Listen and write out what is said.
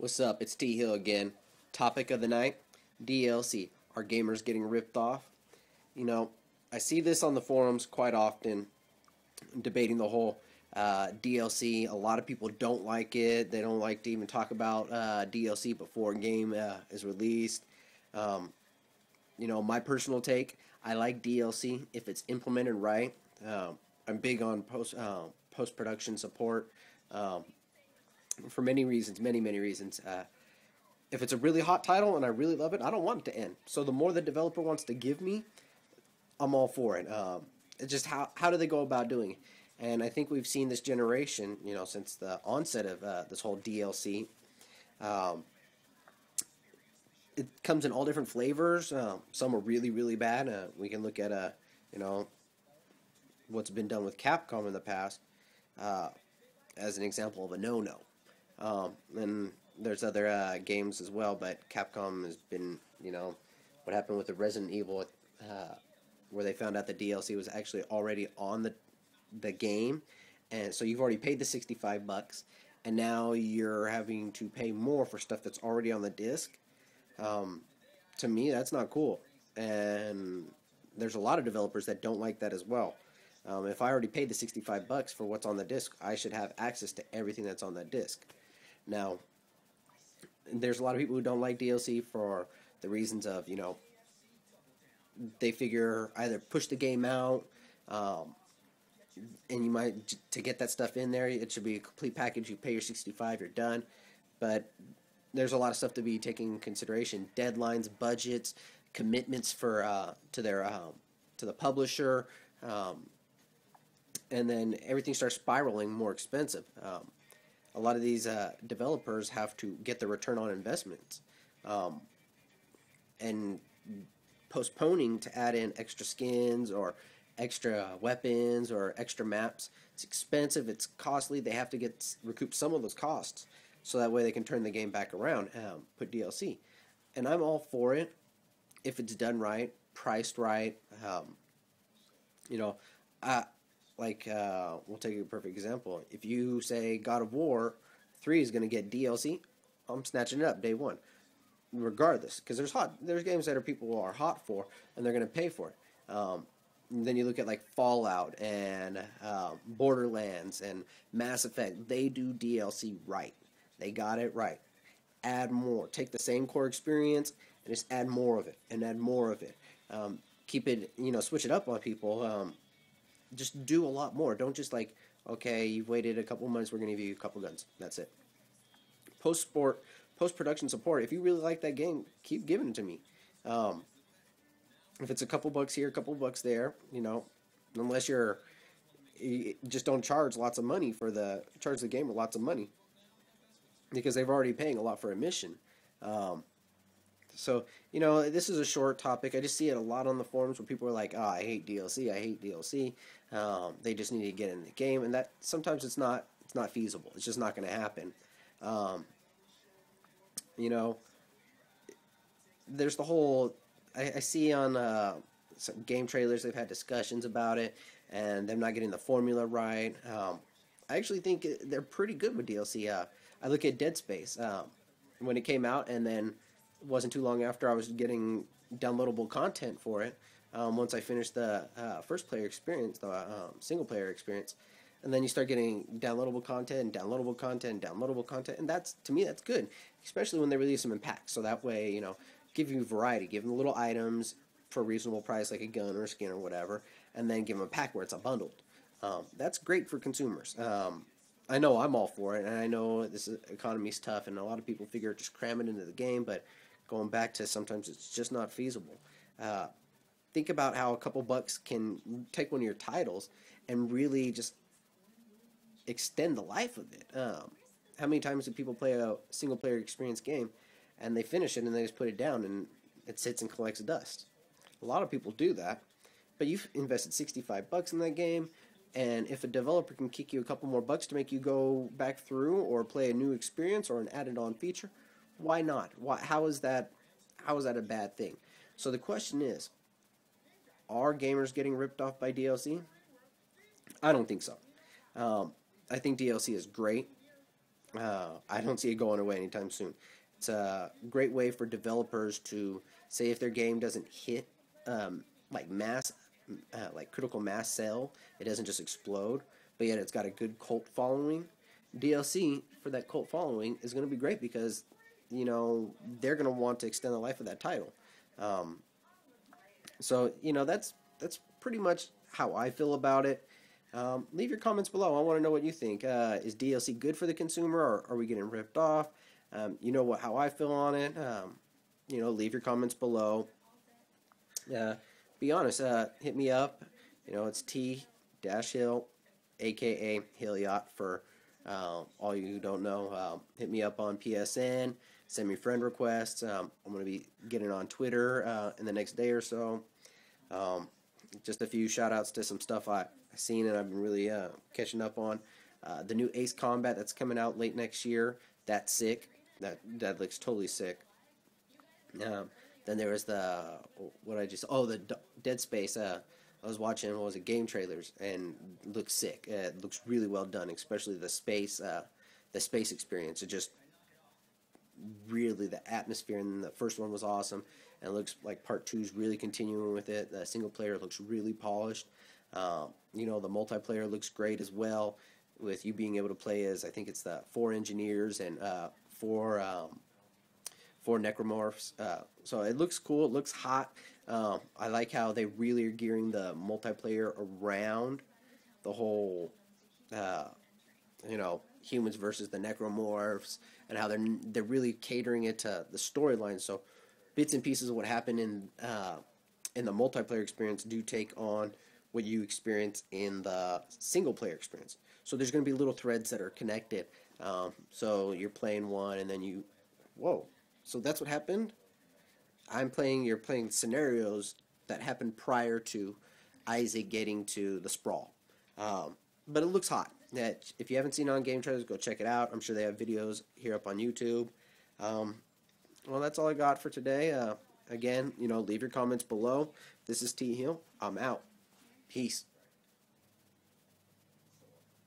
What's up? It's T Hill again. Topic of the night: DLC. Are gamers getting ripped off? You know, I see this on the forums quite often, debating the whole DLC. A lot of people don't like it. They don't like to even talk about DLC before a game is released. Um, my personal take: I like DLC if it's implemented right. I'm big on post production support. Um, for many reasons, many reasons. If it's a really hot title and I really love it, I don't want it to end. So the more the developer wants to give me, I'm all for it. It's just how do they go about doing it? And I think we've seen this generation, since the onset of this whole DLC. Um, it comes in all different flavors. Some are really bad. We can look at you know what's been done with Capcom in the past uh, as an example of a no-no. And there's other games as well, but Capcom has been, what happened with the Resident Evil, where they found out the DLC was actually already on the game, and so you've already paid the $65, and now you're having to pay more for stuff that's already on the disc. Um, to me, that's not cool, and there's a lot of developers that don't like that as well. If I already paid the $65 for what's on the disc, I should have access to everything that's on that disc. Now, there's a lot of people who don't like DLC for the reasons of, they figure either push the game out, um, and you might, to get that stuff in there, it should be a complete package. You pay your 65, you're done. But there's a lot of stuff to be taken in consideration: deadlines, budgets, commitments for to the publisher, um, and then everything starts spiraling more expensive. A lot of these developers have to get the return on investments, um, and postponing to add in extra skins or extra weapons or extra maps. It's expensive. It's costly. They have to recoup some of those costs, so that way they can turn the game back around. Put DLC, and I'm all for it if it's done right, priced right. You know, uh, we'll take a perfect example. If you say God of War 3 is going to get DLC, I'm snatching it up day one, regardless, because there's games that people are hot for, and they're going to pay for it. And then you look at like Fallout and Borderlands and Mass Effect. They do DLC right. They got it right. Add more. Take the same core experience and just add more of it and add more of it. Keep it, switch it up on people. Just do a lot more. Don't just like, okay, you've waited a couple months, we're going to give you a couple guns. That's it. Post production support. If you really like that game, keep giving it to me. Um, if it's a couple bucks here, a couple bucks there, unless you just don't charge lots of money charge the gamer lots of money, because they've already paying a lot for admission. Um, so, this is a short topic. I just see it a lot on the forums where people are like, I hate DLC, I hate DLC. They just need to get in the game, and that sometimes it's not feasible. It's just not going to happen. Um, you know, there's the whole, I see on some game trailers, they've had discussions about it, and them not getting the formula right. I actually think they're pretty good with DLC. I look at Dead Space when it came out, and then it wasn't too long after I was getting downloadable content for it. Once I finished the first player experience, the single player experience, and then you start getting downloadable content and downloadable content and downloadable content, and to me that's good, especially when they release them in packs. So that way, give you variety, give them little items for a reasonable price, like a gun or a skin or whatever, and then give them a pack where it's a bundled. That's great for consumers. I know I'm all for it, and I know this economy's tough, and a lot of people figure just cram it into the game, but going back to sometimes it's just not feasible. Think about how a couple bucks can take one of your titles and really just extend the life of it. How many times do people play a single player experience game and they finish it and they just put it down and it sits and collects dust? A lot of people do that, but you've invested $65 in that game, and if a developer can kick you a couple more bucks to make you go back through or play a new experience or an added-on feature, why not? How is that a bad thing? So the question is, are gamers getting ripped off by DLC? I don't think so. I think DLC is great. I don't see it going away anytime soon. It's a great way for developers to say if their game doesn't hit like like critical mass sale, it doesn't just explode, but yet it's got a good cult following. DLC for that cult following is going to be great because they're going to want to extend the life of that title. Um, so that's pretty much how I feel about it. Leave your comments below. I want to know what you think. Is DLC good for the consumer, or are we getting ripped off? How I feel on it. Leave your comments below. Be honest. Hit me up. It's T-Hill, aka Hilliot for all you who don't know. Hit me up on PSN. Send me friend requests. I'm going to be getting on Twitter in the next day or so. Just a few shout outs to some stuff I've seen and I've been really catching up on. The new Ace Combat that's coming out late next year. That's sick. That looks totally sick. Then there was the Dead Space. I was watching game trailers and it looks sick. It looks really well done, especially the space experience. It just really, the atmosphere in the first one was awesome, and it looks like part 2 is really continuing with it. The single player looks really polished. The multiplayer looks great as well, with you being able to play as, I think it's the 4 engineers and 4 necromorphs. So it looks cool. It looks hot. I like how they really are gearing the multiplayer around the whole, humans versus the necromorphs, and how they're really catering it to the storyline. So bits and pieces of what happened in the multiplayer experience do take on what you experience in the single player experience. So there's going to be little threads that are connected. So you're playing one, and then whoa. So that's what happened. You're playing scenarios that happened prior to Isaac getting to the sprawl. But it looks hot. If you haven't seen it on Game Trailers, go check it out. I'm sure they have videos here up on YouTube. Well, that's all I got for today. Again, leave your comments below. This is T Hill. I'm out. Peace.